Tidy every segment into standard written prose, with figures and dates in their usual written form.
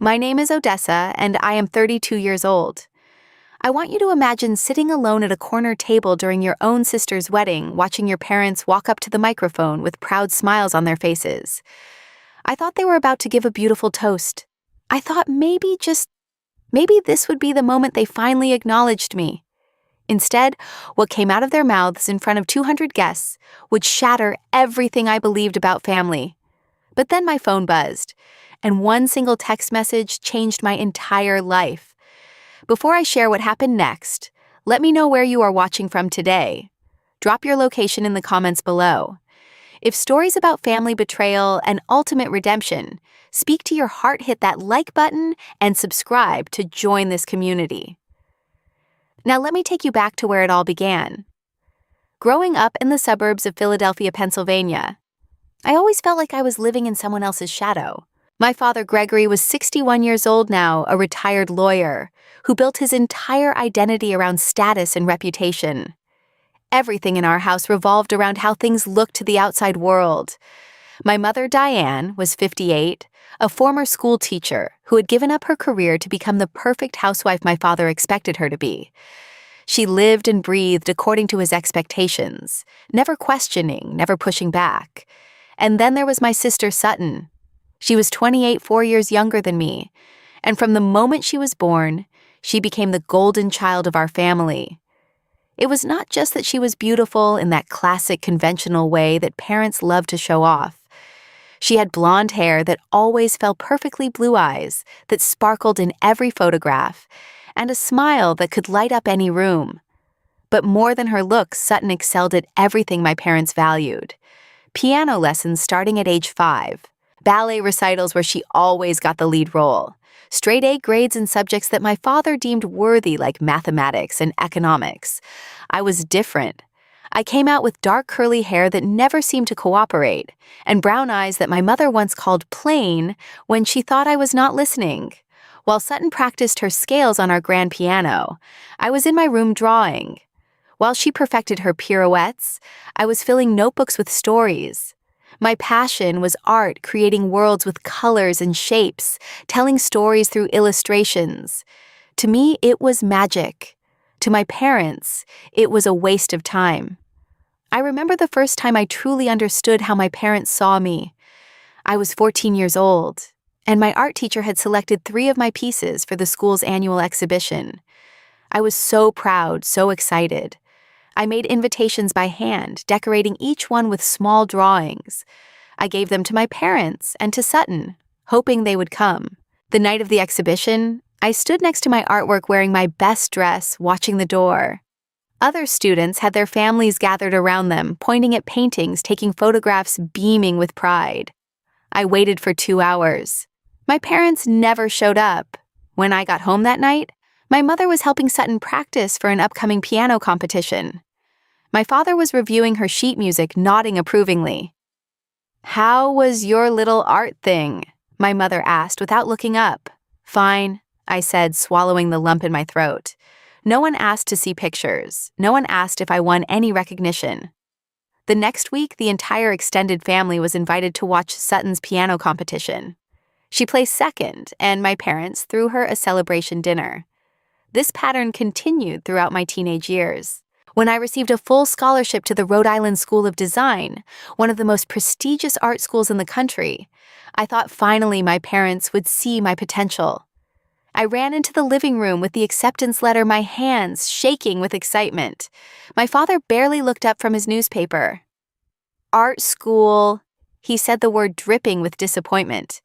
My name is Odessa, and I am 32 years old. I want you to imagine sitting alone at a corner table during your own sister's wedding, watching your parents walk up to the microphone with proud smiles on their faces. I thought they were about to give a beautiful toast. I thought maybe this would be the moment they finally acknowledged me. Instead, what came out of their mouths in front of 200 guests would shatter everything I believed about family. But then my phone buzzed, and one single text message changed my entire life. Before I share what happened next, let me know where you are watching from today. Drop your location in the comments below. If stories about family betrayal and ultimate redemption speak to your heart, hit that like button and subscribe to join this community. Now let me take you back to where it all began. Growing up in the suburbs of Philadelphia, Pennsylvania, I always felt like I was living in someone else's shadow. My father, Gregory, was 61 years old now, a retired lawyer who built his entire identity around status and reputation. Everything in our house revolved around how things looked to the outside world. My mother, Diane, was 58, a former school teacher who had given up her career to become the perfect housewife my father expected her to be. She lived and breathed according to his expectations, never questioning, never pushing back. And then there was my sister, Sutton. She was 28, 4 years younger than me, and from the moment she was born, she became the golden child of our family. It was not just that she was beautiful in that classic conventional way that parents love to show off. She had blonde hair that always fell perfectly, blue eyes that sparkled in every photograph, and a smile that could light up any room. But more than her looks, Sutton excelled at everything my parents valued. Piano lessons starting at age 5, ballet recitals where she always got the lead role, straight A grades in subjects that my father deemed worthy like mathematics and economics. I was different. I came out with dark curly hair that never seemed to cooperate, and brown eyes that my mother once called plain when she thought I was not listening. While Sutton practiced her scales on our grand piano, I was in my room drawing. While she perfected her pirouettes, I was filling notebooks with stories. My passion was art, creating worlds with colors and shapes, telling stories through illustrations. To me, it was magic. To my parents, it was a waste of time. I remember the first time I truly understood how my parents saw me. I was 14 years old, and my art teacher had selected 3 of my pieces for the school's annual exhibition. I was so proud, so excited. I made invitations by hand, decorating each one with small drawings. I gave them to my parents and to Sutton, hoping they would come. The night of the exhibition, I stood next to my artwork wearing my best dress, watching the door. Other students had their families gathered around them, pointing at paintings, taking photographs, beaming with pride. I waited for 2 hours. My parents never showed up. When I got home that night, my mother was helping Sutton practice for an upcoming piano competition. My father was reviewing her sheet music, nodding approvingly. "How was your little art thing?" my mother asked without looking up. "Fine," I said, swallowing the lump in my throat. No one asked to see pictures. No one asked if I won any recognition. The next week, the entire extended family was invited to watch Sutton's piano competition. She placed second, and my parents threw her a celebration dinner. This pattern continued throughout my teenage years. When I received a full scholarship to the Rhode Island School of Design, one of the most prestigious art schools in the country, I thought finally my parents would see my potential. I ran into the living room with the acceptance letter, my hands shaking with excitement. My father barely looked up from his newspaper. "Art school," he said, the word dripping with disappointment.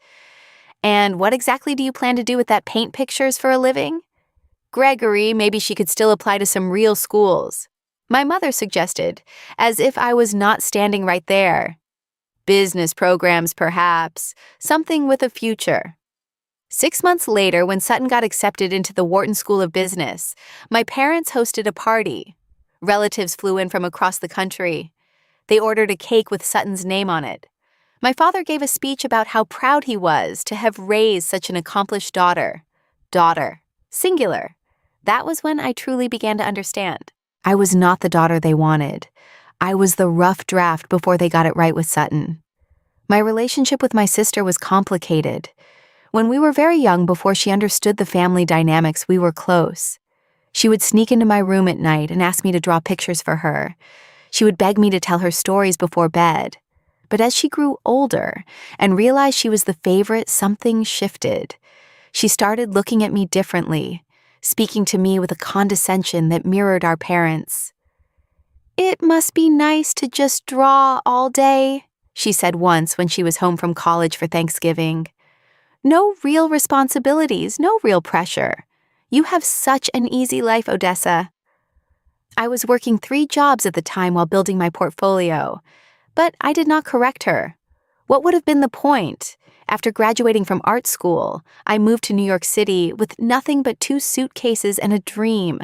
"And what exactly do you plan to do with that paint pictures for a living?" "Gregory, maybe she could still apply to some real schools," my mother suggested, as if I was not standing right there. "Business programs, perhaps. Something with a future." 6 months later, when Sutton got accepted into the Wharton School of Business, my parents hosted a party. Relatives flew in from across the country. They ordered a cake with Sutton's name on it. My father gave a speech about how proud he was to have raised such an accomplished daughter. Daughter. Singular. That was when I truly began to understand. I was not the daughter they wanted. I was the rough draft before they got it right with Sutton. My relationship with my sister was complicated. When we were very young, before she understood the family dynamics, we were close. She would sneak into my room at night and ask me to draw pictures for her. She would beg me to tell her stories before bed. But as she grew older and realized she was the favorite, something shifted. She started looking at me differently, speaking to me with a condescension that mirrored our parents. "It must be nice to just draw all day," she said once when she was home from college for Thanksgiving. "No real responsibilities, no real pressure. You have such an easy life, Odessa." I was working 3 jobs at the time while building my portfolio, but I did not correct her. What would have been the point? After graduating from art school, I moved to New York City with nothing but 2 suitcases and a dream.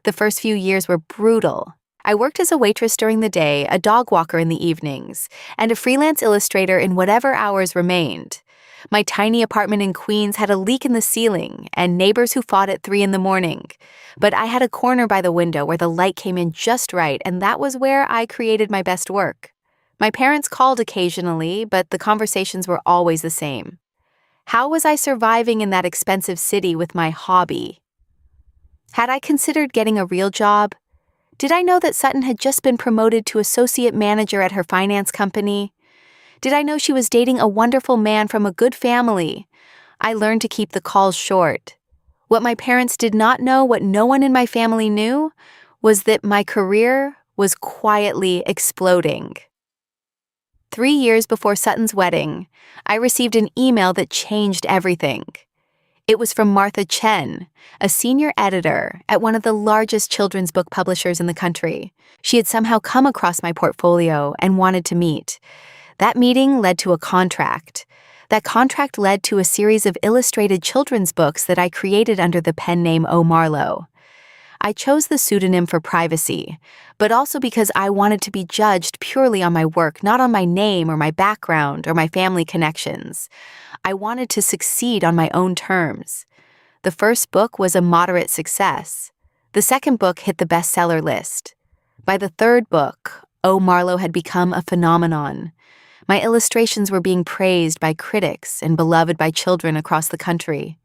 The first few years were brutal. I worked as a waitress during the day, a dog walker in the evenings, and a freelance illustrator in whatever hours remained. My tiny apartment in Queens had a leak in the ceiling and neighbors who fought at 3 in the morning. But I had a corner by the window where the light came in just right, and that was where I created my best work. My parents called occasionally, but the conversations were always the same. How was I surviving in that expensive city with my hobby? Had I considered getting a real job? Did I know that Sutton had just been promoted to associate manager at her finance company? Did I know she was dating a wonderful man from a good family? I learned to keep the calls short. What my parents did not know, what no one in my family knew, was that my career was quietly exploding. 3 years before Sutton's wedding, I received an email that changed everything. It was from Martha Chen, a senior editor at one of the largest children's book publishers in the country. She had somehow come across my portfolio and wanted to meet. That meeting led to a contract. That contract led to a series of illustrated children's books that I created under the pen name O. Marlowe. I chose the pseudonym for privacy, but also because I wanted to be judged purely on my work, not on my name or my background or my family connections. I wanted to succeed on my own terms. The first book was a moderate success. The second book hit the bestseller list. By the third book, O. Marlowe had become a phenomenon. My illustrations were being praised by critics and beloved by children across the country.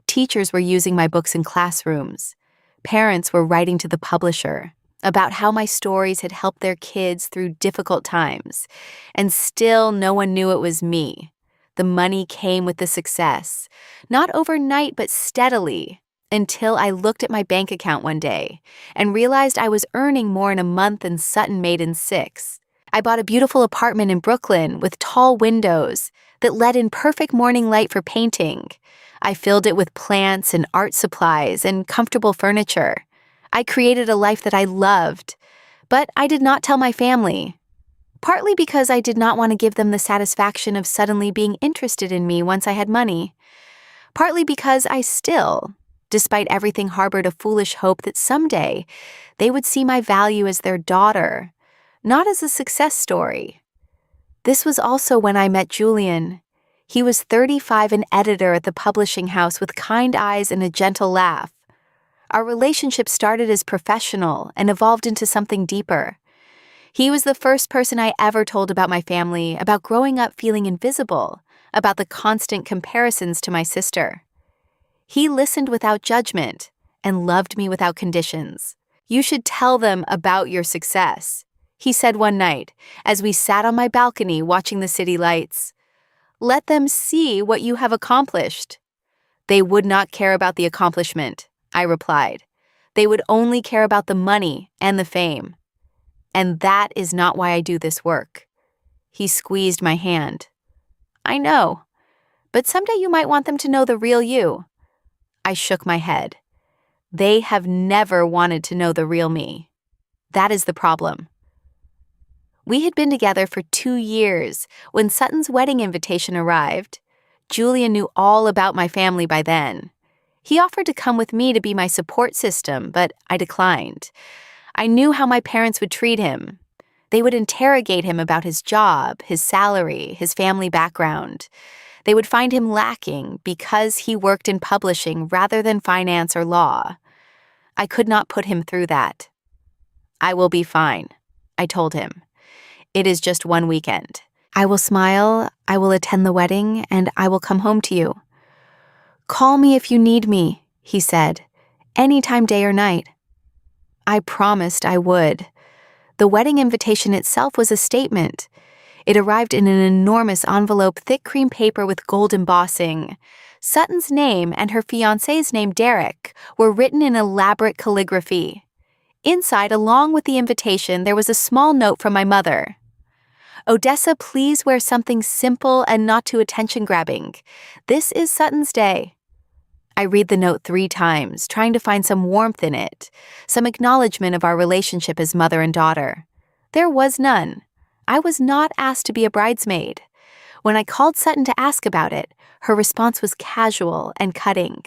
Teachers were using my books in classrooms. Parents were writing to the publisher about how my stories had helped their kids through difficult times, and still no one knew it was me. The money came with the success, not overnight but steadily, until I looked at my bank account one day and realized I was earning more in a month than Sutton made in 6. I bought a beautiful apartment in Brooklyn with tall windows that let in perfect morning light for painting. I filled it with plants and art supplies and comfortable furniture. I created a life that I loved, but I did not tell my family. Partly because I did not want to give them the satisfaction of suddenly being interested in me once I had money. Partly because I still, despite everything, harbored a foolish hope that someday they would see my value as their daughter, not as a success story. This was also when I met Julian. He was 35, an editor at the publishing house with kind eyes and a gentle laugh. Our relationship started as professional and evolved into something deeper. He was the first person I ever told about my family, about growing up feeling invisible, about the constant comparisons to my sister. He listened without judgment and loved me without conditions. "You should tell them about your success," he said one night as we sat on my balcony watching the city lights. "Let them see what you have accomplished." "They would not care about the accomplishment," I replied. "They would only care about the money and the fame. And that is not why I do this work." He squeezed my hand. "I know, but someday you might want them to know the real you." I shook my head. They have never wanted to know the real me. That is the problem. We had been together for 2 years when Sutton's wedding invitation arrived. Julian knew all about my family by then. He offered to come with me to be my support system, but I declined. I knew how my parents would treat him. They would interrogate him about his job, his salary, his family background. They would find him lacking because he worked in publishing rather than finance or law. I could not put him through that. "I will be fine," I told him. "It is just one weekend. I will smile, I will attend the wedding, and I will come home to you. "Call me if you need me," he said, "anytime, day or night." I promised I would. The wedding invitation itself was a statement. It arrived in an enormous envelope, thick cream paper with gold embossing. Sutton's name and her fiancé's name, Derek, were written in elaborate calligraphy. Inside, along with the invitation, there was a small note from my mother. "Odessa, please wear something simple and not too attention-grabbing. This is Sutton's day." I read the note 3 times, trying to find some warmth in it, some acknowledgement of our relationship as mother and daughter. There was none. I was not asked to be a bridesmaid. When I called Sutton to ask about it, her response was casual and cutting.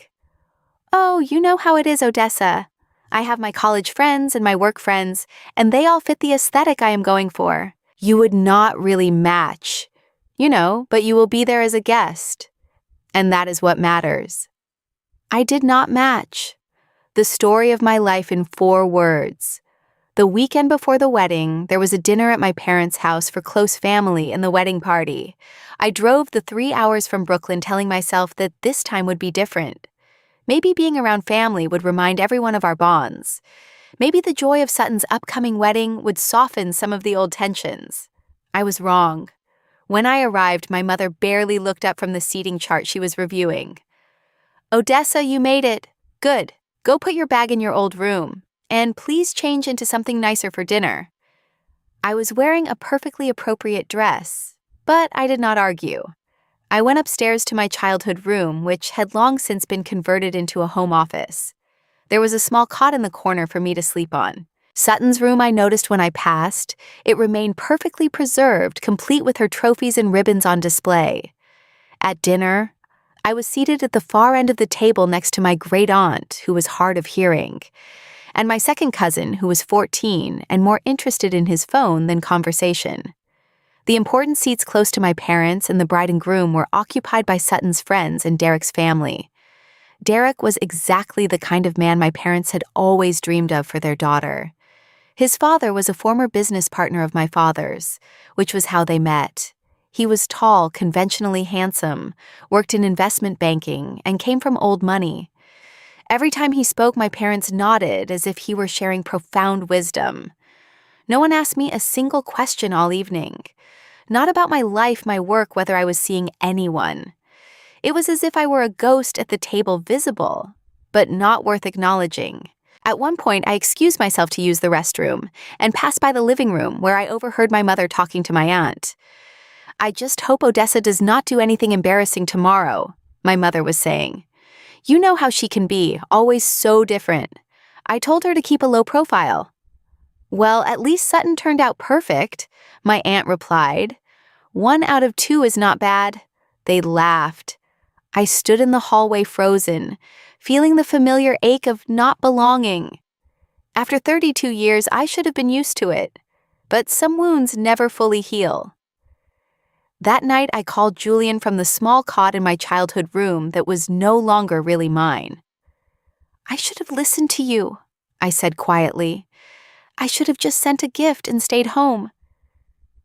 "Oh, you know how it is, Odessa. I have my college friends and my work friends, and they all fit the aesthetic I am going for. You would not really match. But you will be there as a guest. And that is what matters." I did not match. The story of my life in 4 words. The weekend before the wedding, there was a dinner at my parents' house for close family and the wedding party. I drove the 3 hours from Brooklyn telling myself that this time would be different. Maybe being around family would remind everyone of our bonds. Maybe the joy of Sutton's upcoming wedding would soften some of the old tensions. I was wrong. When I arrived, my mother barely looked up from the seating chart she was reviewing. "Odessa, you made it. Good. Go put your bag in your old room. And please change into something nicer for dinner." I was wearing a perfectly appropriate dress, but I did not argue. I went upstairs to my childhood room, which had long since been converted into a home office. There was a small cot in the corner for me to sleep on. Sutton's room I noticed when I passed. It remained perfectly preserved, complete with her trophies and ribbons on display. At dinner, I was seated at the far end of the table next to my great-aunt, who was hard of hearing, and my second cousin, who was 14 and more interested in his phone than conversation. The important seats close to my parents and the bride and groom were occupied by Sutton's friends and Derek's family. Derek was exactly the kind of man my parents had always dreamed of for their daughter. His father was a former business partner of my father's, which was how they met. He was tall, conventionally handsome, worked in investment banking, and came from old money. Every time he spoke, my parents nodded as if he were sharing profound wisdom. No one asked me a single question all evening. Not about my life, my work, whether I was seeing anyone. It was as if I were a ghost at the table, visible, but not worth acknowledging. At one point, I excused myself to use the restroom and passed by the living room where I overheard my mother talking to my aunt. "I just hope Odessa does not do anything embarrassing tomorrow," my mother was saying. "You know how she can be, always so different. I told her to keep a low profile." "Well, at least Sutton turned out perfect," my aunt replied. "1 out of 2 is not bad." They laughed. I stood in the hallway frozen, feeling the familiar ache of not belonging. After 32 years, I should have been used to it. But some wounds never fully heal. That night, I called Julian from the small cot in my childhood room that was no longer really mine. "I should have listened to you," I said quietly. "I should have just sent a gift and stayed home."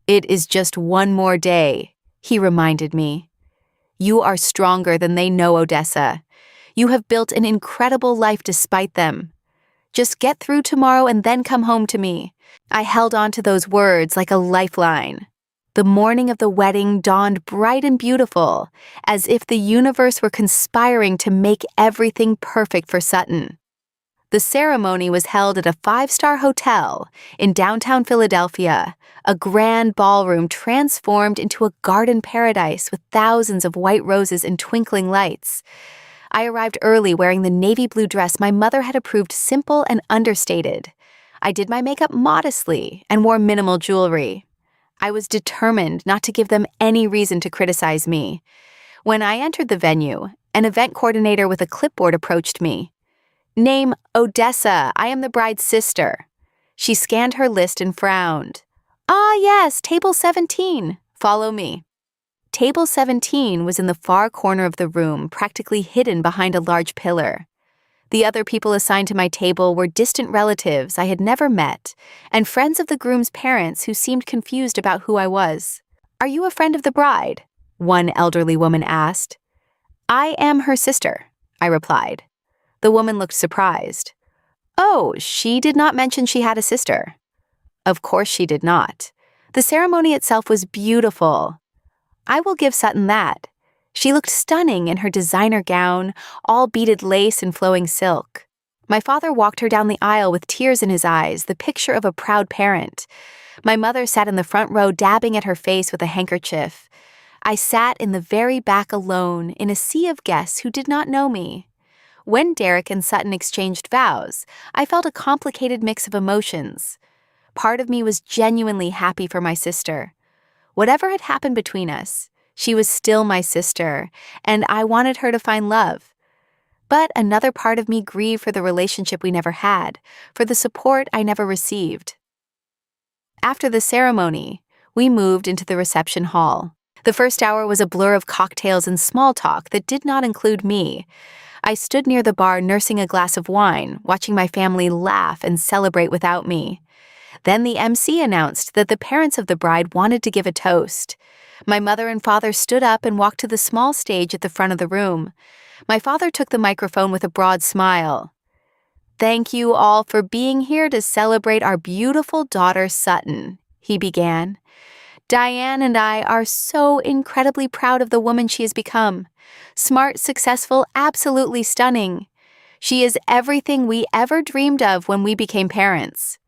"It is just one more day," he reminded me. "You are stronger than they know, Odessa. You have built an incredible life despite them. Just get through tomorrow and then come home to me." I held on to those words like a lifeline. The morning of the wedding dawned bright and beautiful, as if the universe were conspiring to make everything perfect for Sutton. The ceremony was held at a 5-star hotel in downtown Philadelphia, a grand ballroom transformed into a garden paradise with thousands of white roses and twinkling lights. I arrived early wearing the navy blue dress my mother had approved simple and understated. I did my makeup modestly and wore minimal jewelry. I was determined not to give them any reason to criticize me. When I entered the venue, an event coordinator with a clipboard approached me. "Name Odessa. I am the bride's sister." She scanned her list and frowned. "Ah, yes, table 17. Follow me." Table 17 was in the far corner of the room, practically hidden behind a large pillar. The other people assigned to my table were distant relatives I had never met and friends of the groom's parents who seemed confused about who I was. "Are you a friend of the bride?" one elderly woman asked. "I am her sister," I replied. The woman looked surprised. "Oh, she did not mention she had a sister." Of course she did not. The ceremony itself was beautiful. I will give Sutton that. She looked stunning in her designer gown, all beaded lace and flowing silk. My father walked her down the aisle with tears in his eyes, the picture of a proud parent. My mother sat in the front row dabbing at her face with a handkerchief. I sat in the very back alone in a sea of guests who did not know me. When Derek and Sutton exchanged vows, I felt a complicated mix of emotions. Part of me was genuinely happy for my sister. Whatever had happened between us, she was still my sister, and I wanted her to find love. But another part of me grieved for the relationship we never had, for the support I never received. After the ceremony, we moved into the reception hall. The first hour was a blur of cocktails and small talk that did not include me. I stood near the bar nursing a glass of wine, watching my family laugh and celebrate without me. Then the MC announced that the parents of the bride wanted to give a toast. My mother and father stood up and walked to the small stage at the front of the room. My father took the microphone with a broad smile. "Thank you all for being here to celebrate our beautiful daughter Sutton," he began. "Diane and I are so incredibly proud of the woman she has become. Smart, successful, absolutely stunning. She is everything we ever dreamed of when we became parents."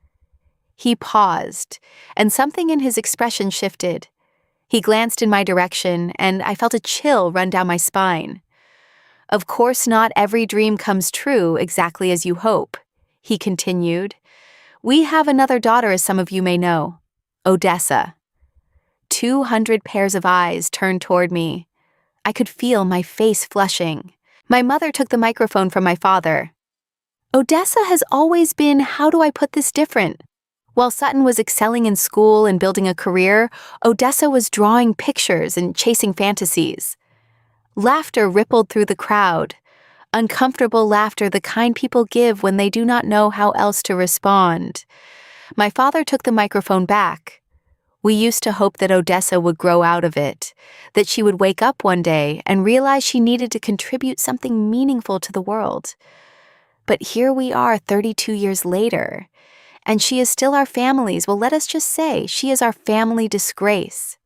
He paused, and something in his expression shifted. He glanced in my direction, and I felt a chill run down my spine. "Of course, not every dream comes true exactly as you hope," he continued. "We have another daughter, as some of you may know, Odessa." 200 pairs of eyes turned toward me. I could feel my face flushing. My mother took the microphone from my father. "Odessa has always been, how do I put this, different. While Sutton was excelling in school and building a career, Odessa was drawing pictures and chasing fantasies." Laughter rippled through the crowd. Uncomfortable laughter, the kind people give when they do not know how else to respond. My father took the microphone back. "We used to hope that Odessa would grow out of it, that she would wake up one day and realize she needed to contribute something meaningful to the world. But here we are 32 years later, and she is still our family's, well, let us just say, she is our family disgrace."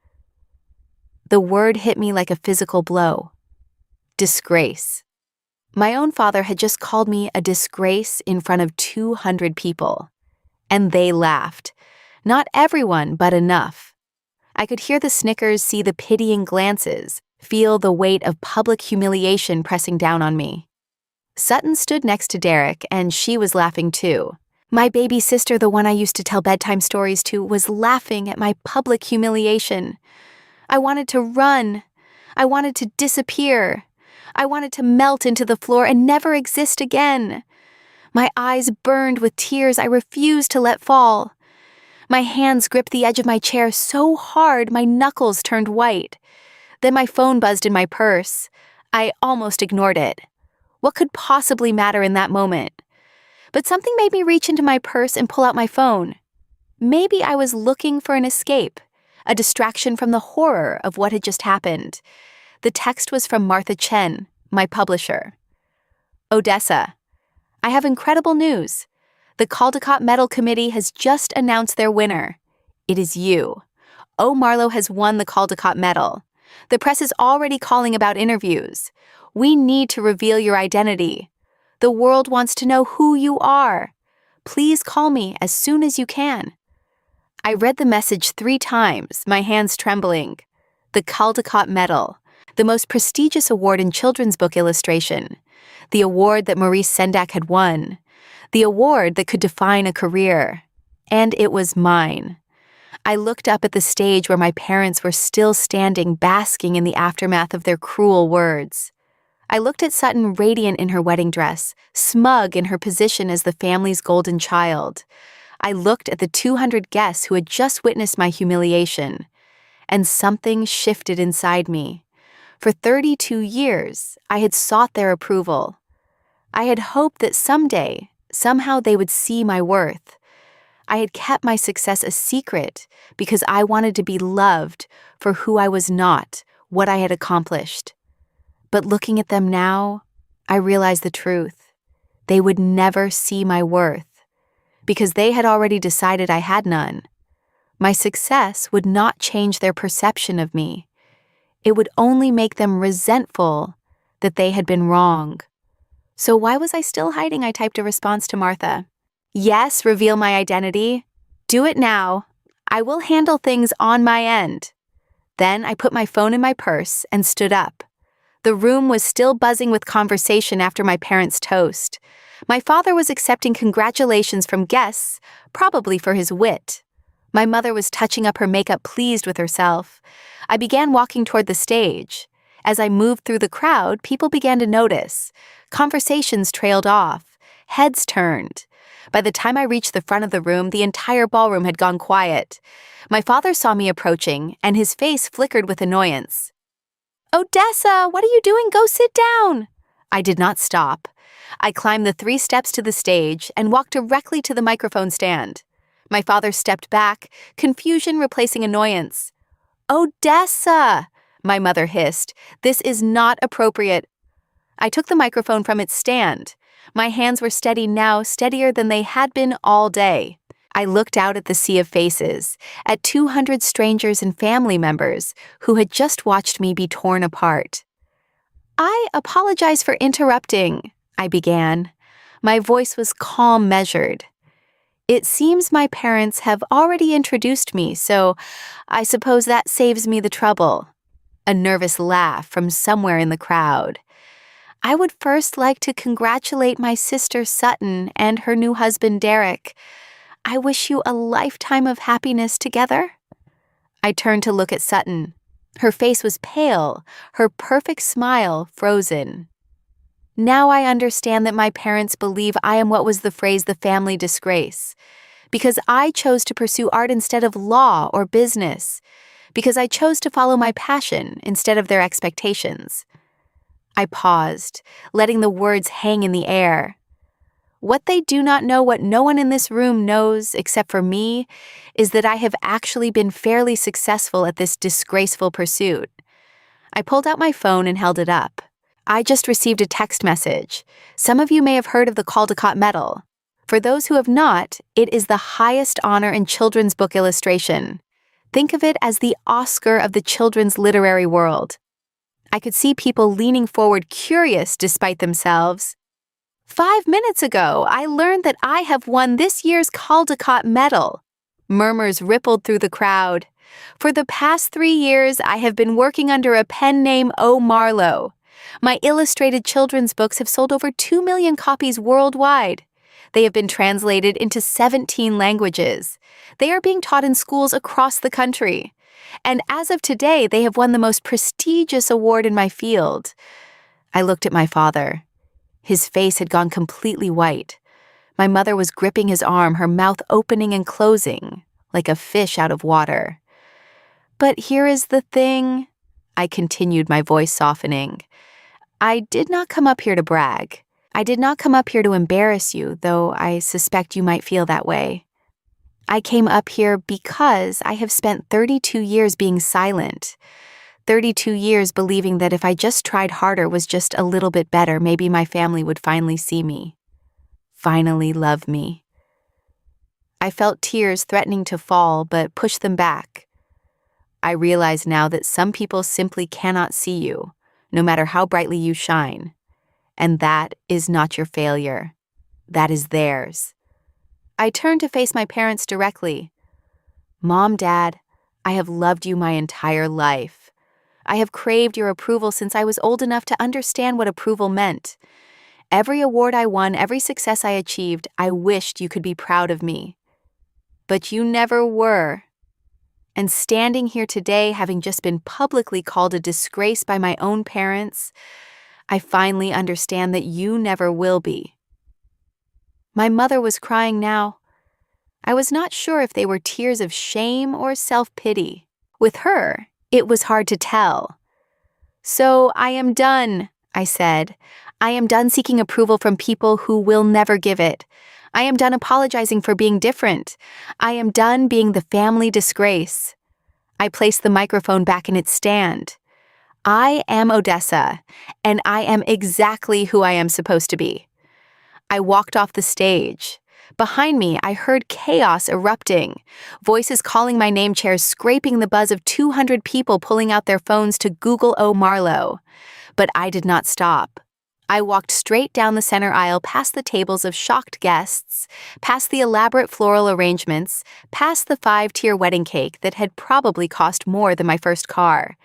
The word hit me like a physical blow. Disgrace. My own father had just called me a disgrace in front of 200 people. And they laughed. Not everyone, but enough. I could hear the snickers, see the pitying glances, feel the weight of public humiliation pressing down on me. Sutton stood next to Derek, and she was laughing too. My baby sister, the one I used to tell bedtime stories to, was laughing at my public humiliation. I wanted to run. I wanted to disappear. I wanted to melt into the floor and never exist again. My eyes burned with tears I refused to let fall. My hands gripped the edge of my chair so hard my knuckles turned white. Then my phone buzzed in my purse. I almost ignored it. What could possibly matter in that moment? But something made me reach into my purse and pull out my phone. Maybe I was looking for an escape, a distraction from the horror of what had just happened. The text was from Martha Chen, my publisher. "Odessa, I have incredible news. The Caldecott Medal Committee has just announced their winner. It is you. O. Marlowe has won the Caldecott Medal. The press is already calling about interviews. We need to reveal your identity. The world wants to know who you are. Please call me as soon as you can." I read the message 3 times, my hands trembling. The Caldecott Medal, the most prestigious award in children's book illustration, the award that Maurice Sendak had won, the award that could define a career. And it was mine. I looked up at the stage where my parents were still standing, basking in the aftermath of their cruel words. I looked at Sutton radiant in her wedding dress, smug in her position as the family's golden child. I looked at the 200 guests who had just witnessed my humiliation, and something shifted inside me. For 32 years, I had sought their approval. I had hoped that someday, somehow they would see my worth. I had kept my success a secret because I wanted to be loved for who I was not, what I had accomplished. But looking at them now, I realize the truth. They would never see my worth, because they had already decided I had none. My success would not change their perception of me. It would only make them resentful that they had been wrong. So why was I still hiding? I typed a response to Martha. Yes, reveal my identity. Do it now. I will handle things on my end. Then I put my phone in my purse and stood up. The room was still buzzing with conversation after my parents' toast. My father was accepting congratulations from guests, probably for his wit. My mother was touching up her makeup, pleased with herself. I began walking toward the stage. As I moved through the crowd, people began to notice. Conversations trailed off. Heads turned. By the time I reached the front of the room, the entire ballroom had gone quiet. My father saw me approaching, and his face flickered with annoyance. "Odessa, what are you doing? Go sit down!" I did not stop. I climbed the 3 steps to the stage and walked directly to the microphone stand. My father stepped back, confusion replacing annoyance. "Odessa!" my mother hissed. "This is not appropriate." I took the microphone from its stand. My hands were steady now, steadier than they had been all day. I looked out at the sea of faces, at 200 strangers and family members who had just watched me be torn apart. "I apologize for interrupting," I began. My voice was calm, measured. "It seems my parents have already introduced me, so I suppose that saves me the trouble." A nervous laugh from somewhere in the crowd. "I would first like to congratulate my sister Sutton and her new husband Derek. I wish you a lifetime of happiness together." I turned to look at Sutton. Her face was pale, her perfect smile frozen. Now I understand that my parents believe I am what was the phrase the family disgrace. Because I chose to pursue art instead of law or business. Because I chose to follow my passion instead of their expectations. I paused, letting the words hang in the air. What they do not know, what no one in this room knows except for me, is that I have actually been fairly successful at this disgraceful pursuit. I pulled out my phone and held it up. I just received a text message. Some of you may have heard of the Caldecott Medal. For those who have not, it is the highest honor in children's book illustration. Think of it as the Oscar of the children's literary world. I could see people leaning forward, curious despite themselves. 5 minutes ago, I learned that I have won this year's Caldecott Medal. Murmurs rippled through the crowd. For the past 3 years, I have been working under a pen name O. Marlowe. My illustrated children's books have sold over 2 million copies worldwide. They have been translated into 17 languages. They are being taught in schools across the country. And as of today, they have won the most prestigious award in my field. I looked at my father. His face had gone completely white. My mother was gripping his arm, her mouth opening and closing, like a fish out of water. "But here is the thing," I continued, my voice softening. "I did not come up here to brag. I did not come up here to embarrass you, though I suspect you might feel that way. I came up here because I have spent 32 years being silent. 32 years believing that if I just tried harder, was just a little bit better, maybe my family would finally see me. Finally love me." I felt tears threatening to fall, but pushed them back. I realize now that some people simply cannot see you, no matter how brightly you shine. And that is not your failure. That is theirs. I turned to face my parents directly. "Mom, Dad, I have loved you my entire life. I have craved your approval since I was old enough to understand what approval meant. Every award I won, every success I achieved, I wished you could be proud of me. But you never were. And standing here today, having just been publicly called a disgrace by my own parents, I finally understand that you never will be." My mother was crying now. I was not sure if they were tears of shame or self-pity. With her, it was hard to tell. "So I am done," I said. "I am done seeking approval from people who will never give it. I am done apologizing for being different. I am done being the family disgrace." I placed the microphone back in its stand. I am Odessa, and I am exactly who I am supposed to be. I walked off the stage. Behind me, I heard chaos erupting, voices calling my name, chairs scraping the buzz of 200 people pulling out their phones to Google O. Marlowe. But I did not stop. I walked straight down the center aisle past the tables of shocked guests, past the elaborate floral arrangements, past the 5-tier wedding cake that had probably cost more than my first car.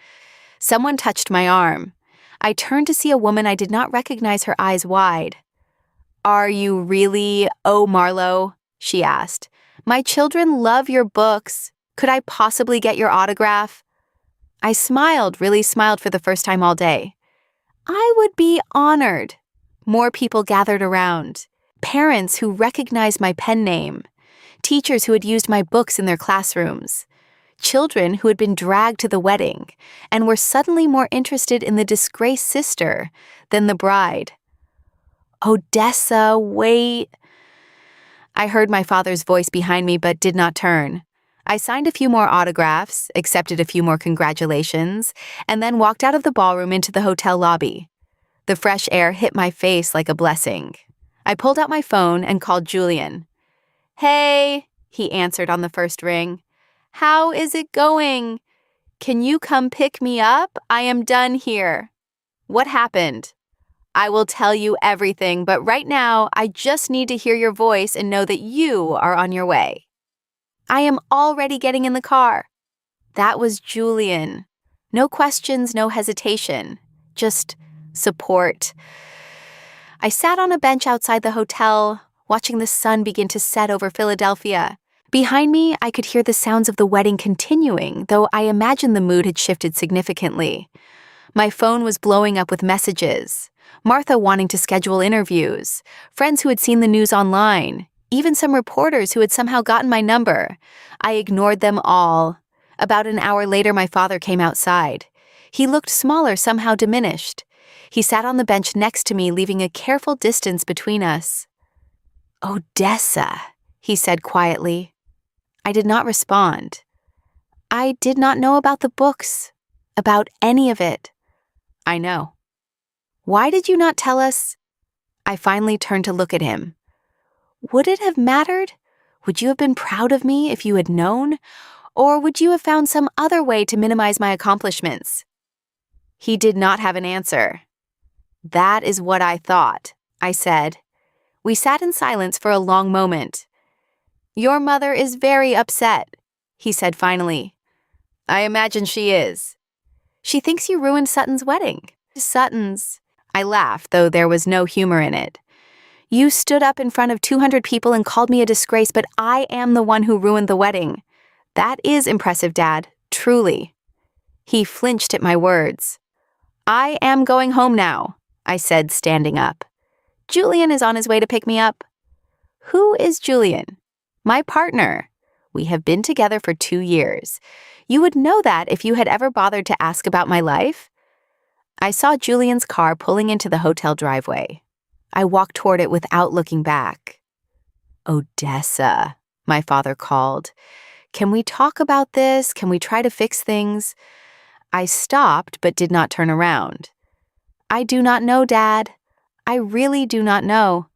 Someone touched my arm. I turned to see a woman I did not recognize, her eyes wide. "Are you really O. Marlowe?" she asked. "My children love your books. Could I possibly get your autograph?" I smiled, really smiled for the first time all day. I would be honored. More people gathered around. Parents who recognized my pen name. Teachers who had used my books in their classrooms. Children who had been dragged to the wedding and were suddenly more interested in the disgraced sister than the bride. "Odessa, wait." I heard my father's voice behind me but did not turn. I signed a few more autographs, accepted a few more congratulations, and then walked out of the ballroom into the hotel lobby. The fresh air hit my face like a blessing. I pulled out my phone and called Julian. "Hey," he answered on the first ring. "How is it going? Can you come pick me up? I am done here." "What happened?" "I will tell you everything, but right now I just need to hear your voice and know that you are on your way." "I am already getting in the car." That was Julian. No questions, no hesitation. Just support. I sat on a bench outside the hotel, watching the sun begin to set over Philadelphia. Behind me, I could hear the sounds of the wedding continuing, though I imagined the mood had shifted significantly. My phone was blowing up with messages. Martha wanting to schedule interviews, friends who had seen the news online, even some reporters who had somehow gotten my number. I ignored them all. About an hour later, my father came outside. He looked smaller, somehow diminished. He sat on the bench next to me, leaving a careful distance between us. "Odessa," he said quietly. I did not respond. I did not know about the books, about any of it. "I know." "Why did you not tell us?" I finally turned to look at him. Would it have mattered? Would you have been proud of me if you had known? Or would you have found some other way to minimize my accomplishments? He did not have an answer. "That is what I thought," I said. We sat in silence for a long moment. "Your mother is very upset," he said finally. "I imagine she is." "She thinks you ruined Sutton's wedding." "Sutton's." I laughed, though there was no humor in it. "You stood up in front of 200 people and called me a disgrace, but I am the one who ruined the wedding. That is impressive, Dad, truly." He flinched at my words. "I am going home now," I said, standing up. "Julian is on his way to pick me up." "Who is Julian?" "My partner. We have been together for 2 years. You would know that if you had ever bothered to ask about my life." I saw Julian's car pulling into the hotel driveway. I walked toward it without looking back. "Odessa," my father called. "Can we talk about this? Can we try to fix things?" I stopped but did not turn around. "I do not know, Dad. I really do not know."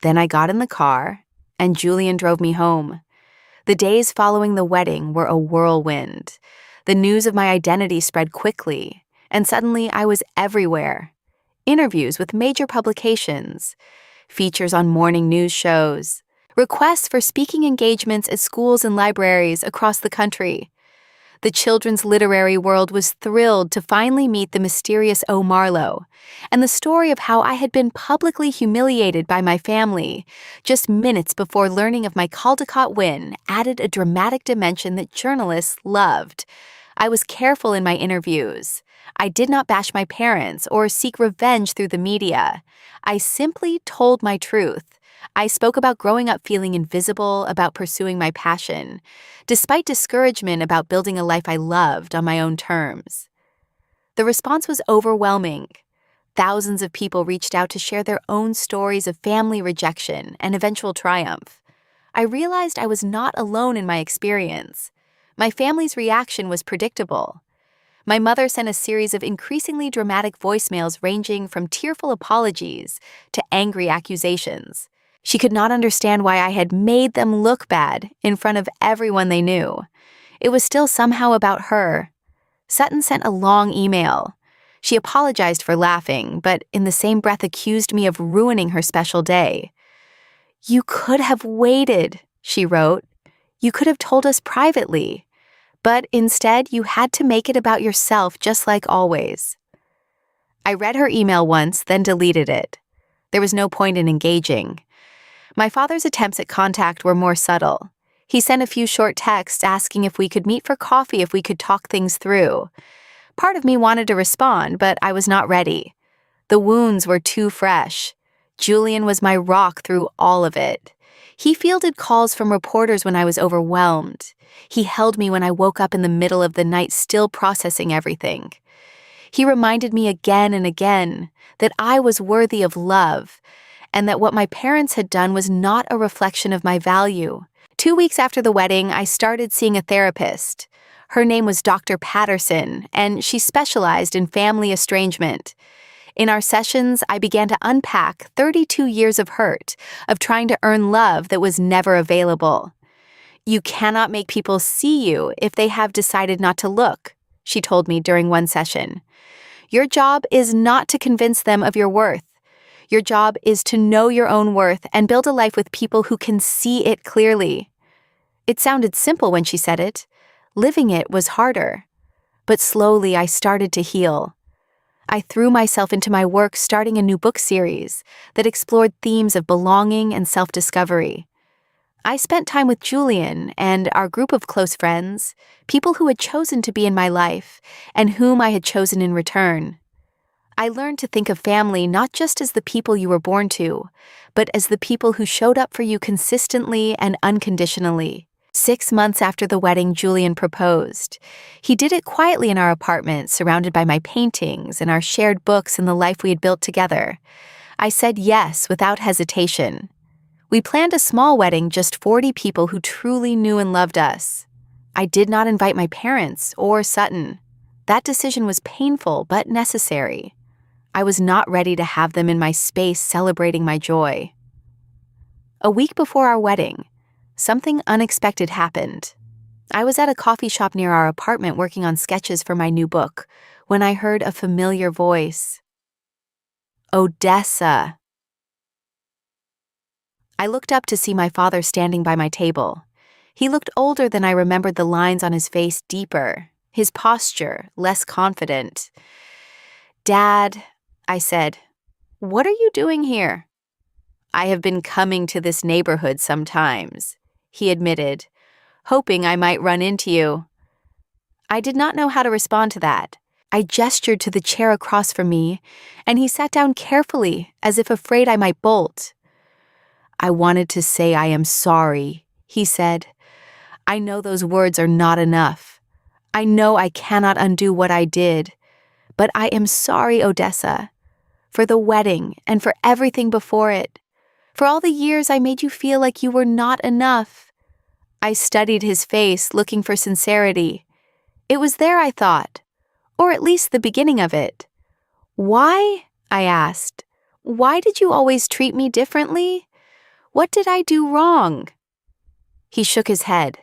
Then I got in the car, and Julian drove me home. The days following the wedding were a whirlwind. The news of my identity spread quickly, and suddenly I was everywhere. Interviews with major publications, features on morning news shows, requests for speaking engagements at schools and libraries across the country. The children's literary world was thrilled to finally meet the mysterious O. Marlowe, and the story of how I had been publicly humiliated by my family just minutes before learning of my Caldecott win added a dramatic dimension that journalists loved. I was careful in my interviews. I did not bash my parents or seek revenge through the media. I simply told my truth. I spoke about growing up feeling invisible, about pursuing my passion, despite discouragement about building a life I loved on my own terms. The response was overwhelming. Thousands of people reached out to share their own stories of family rejection and eventual triumph. I realized I was not alone in my experience. My family's reaction was predictable. My mother sent a series of increasingly dramatic voicemails ranging from tearful apologies to angry accusations. She could not understand why I had made them look bad in front of everyone they knew. It was still somehow about her. Sutton sent a long email. She apologized for laughing, but in the same breath accused me of ruining her special day. "You could have waited," she wrote. "You could have told us privately. But instead, you had to make it about yourself just like always." I read her email once, then deleted it. There was no point in engaging. My father's attempts at contact were more subtle. He sent a few short texts asking if we could meet for coffee if we could talk things through. Part of me wanted to respond, but I was not ready. The wounds were too fresh. Julian was my rock through all of it. He fielded calls from reporters when I was overwhelmed. He held me when I woke up in the middle of the night still processing everything. He reminded me again and again that I was worthy of love and that what my parents had done was not a reflection of my value. 2 weeks after the wedding, I started seeing a therapist. Her name was Dr. Patterson, and she specialized in family estrangement. In our sessions, I began to unpack 32 years of hurt, of trying to earn love that was never available. "You cannot make people see you if they have decided not to look," she told me during one session. "Your job is not to convince them of your worth. Your job is to know your own worth and build a life with people who can see it clearly." It sounded simple when she said it. Living it was harder. But slowly I started to heal. I threw myself into my work starting a new book series that explored themes of belonging and self-discovery. I spent time with Julian and our group of close friends, people who had chosen to be in my life and whom I had chosen in return. I learned to think of family not just as the people you were born to, but as the people who showed up for you consistently and unconditionally. 6 months after the wedding, Julian proposed. He did it quietly in our apartment, surrounded by my paintings and our shared books and the life we had built together. I said yes without hesitation. We planned a small wedding, just 40 people who truly knew and loved us. I did not invite my parents or Sutton. That decision was painful but necessary. I was not ready to have them in my space celebrating my joy. A week before our wedding, something unexpected happened. I was at a coffee shop near our apartment working on sketches for my new book when I heard a familiar voice. "Odessa." I looked up to see my father standing by my table. He looked older than I remembered, the lines on his face deeper, his posture less confident. "Dad," I said, "what are you doing here?" "I have been coming to this neighborhood sometimes," he admitted, "hoping I might run into you." I did not know how to respond to that. I gestured to the chair across from me, and he sat down carefully, as if afraid I might bolt. "I wanted to say I am sorry," he said. "I know those words are not enough. I know I cannot undo what I did. But I am sorry, Odessa, for the wedding and for everything before it. For all the years I made you feel like you were not enough." I studied his face, looking for sincerity. It was there, I thought, or at least the beginning of it. "Why?" I asked. "Why did you always treat me differently? What did I do wrong?" He shook his head.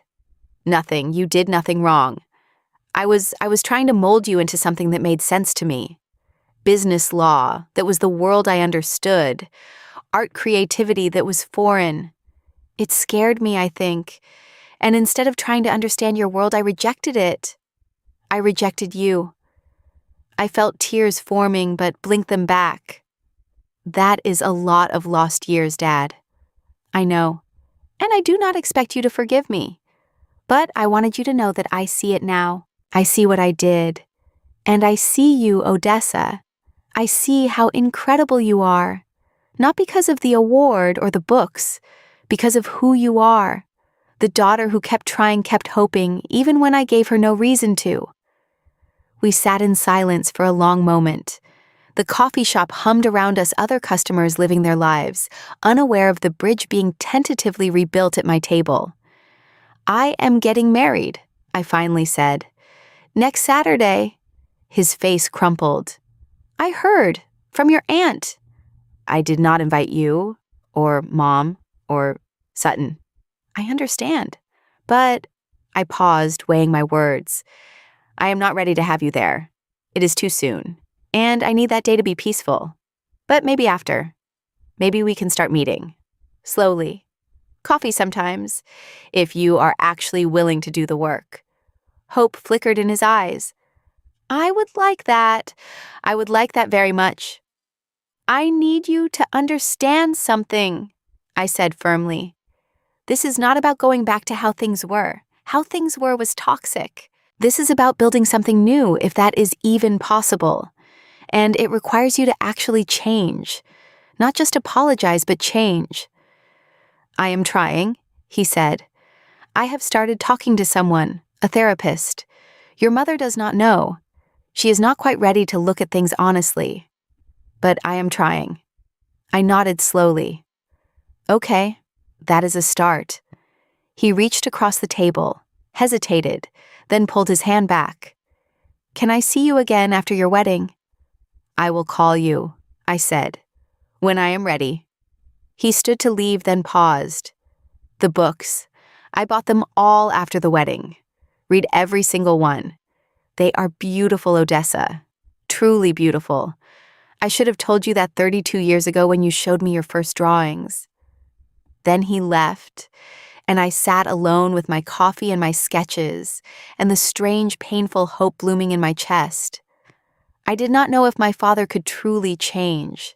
"Nothing. You did nothing wrong. I was trying to mold you into something that made sense to me. Business law, that was the world I understood. Art creativity that was foreign. It scared me, I think. And instead of trying to understand your world, I rejected it. I rejected you." I felt tears forming, but blinked them back. "That is a lot of lost years, Dad." "I know. And I do not expect you to forgive me. But I wanted you to know that I see it now. I see what I did. And I see you, Odessa. I see how incredible you are. Not because of the award or the books, because of who you are. The daughter who kept trying, kept hoping, even when I gave her no reason to." We sat in silence for a long moment. The coffee shop hummed around us, other customers living their lives, unaware of the bridge being tentatively rebuilt at my table. "I am getting married," I finally said. "Next Saturday." His face crumpled. I heard from your aunt. I did not invite you, or Mom, or Sutton. I understand. But I paused, weighing my words. I am not ready to have you there. It is too soon, and I need that day to be peaceful. But maybe after. Maybe we can start meeting. Slowly. Coffee sometimes, if you are actually willing to do the work. Hope flickered in his eyes. I would like that. I would like that very much. I need you to understand something, I said firmly. This is not about going back to how things were. How things were was toxic. This is about building something new, if that is even possible. And it requires you to actually change. Not just apologize, but change. I am trying, he said. I have started talking to someone, a therapist. Your mother does not know. She is not quite ready to look at things honestly. But I am trying. I nodded slowly. Okay, that is a start. He reached across the table, hesitated, then pulled his hand back. Can I see you again after your wedding? I will call you, I said, when I am ready. He stood to leave, then paused. The books. I bought them all after the wedding. Read every single one. They are beautiful, Odessa. Truly beautiful. I should have told you that 32 years ago when you showed me your first drawings. Then he left, and I sat alone with my coffee and my sketches, and the strange, painful hope blooming in my chest. I did not know if my father could truly change.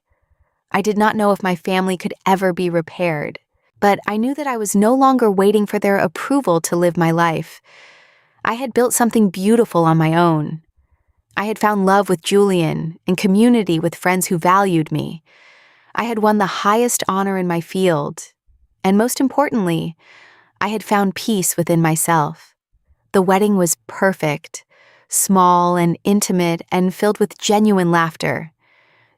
I did not know if my family could ever be repaired, but I knew that I was no longer waiting for their approval to live my life. I had built something beautiful on my own. I had found love with Julian and community with friends who valued me. I had won the highest honor in my field. And most importantly, I had found peace within myself. The wedding was perfect, small and intimate and filled with genuine laughter.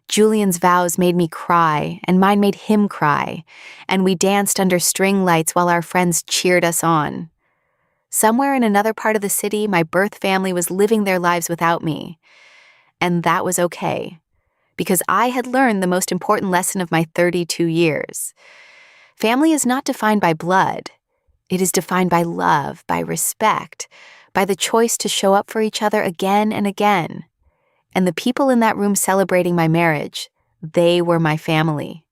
Julian's vows made me cry, and mine made him cry, and we danced under string lights while our friends cheered us on. Somewhere in another part of the city, my birth family was living their lives without me. And that was okay, because I had learned the most important lesson of my 32 years. Family is not defined by blood. It is defined by love, by respect, by the choice to show up for each other again and again. And the people in that room celebrating my marriage, they were my family,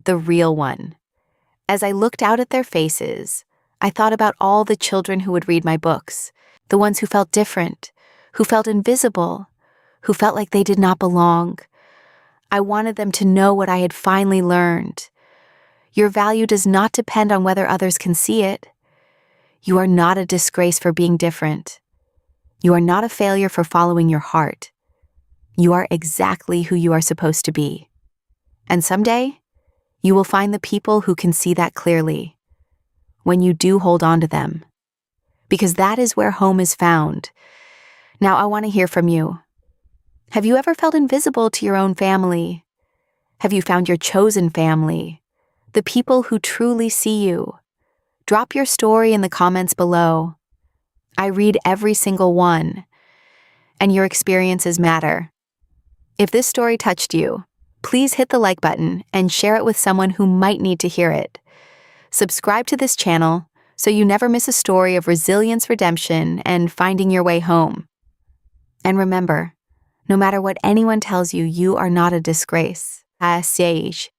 the real one. As I looked out at their faces, I thought about all the children who would read my books, the ones who felt different, who felt invisible, who felt like they did not belong. I wanted them to know what I had finally learned. Your value does not depend on whether others can see it. You are not a disgrace for being different. You are not a failure for following your heart. You are exactly who you are supposed to be. And someday, you will find the people who can see that clearly, when you do hold on to them. Because that is where home is found. Now I want to hear from you. Have you ever felt invisible to your own family? Have you found your chosen family? The people who truly see you? Drop your story in the comments below. I read every single one, and your experiences matter. If this story touched you, please hit the like button and share it with someone who might need to hear it. Subscribe to this channel so you never miss a story of resilience, redemption, and finding your way home. And remember, no matter what anyone tells you, you are not a disgrace. Siege.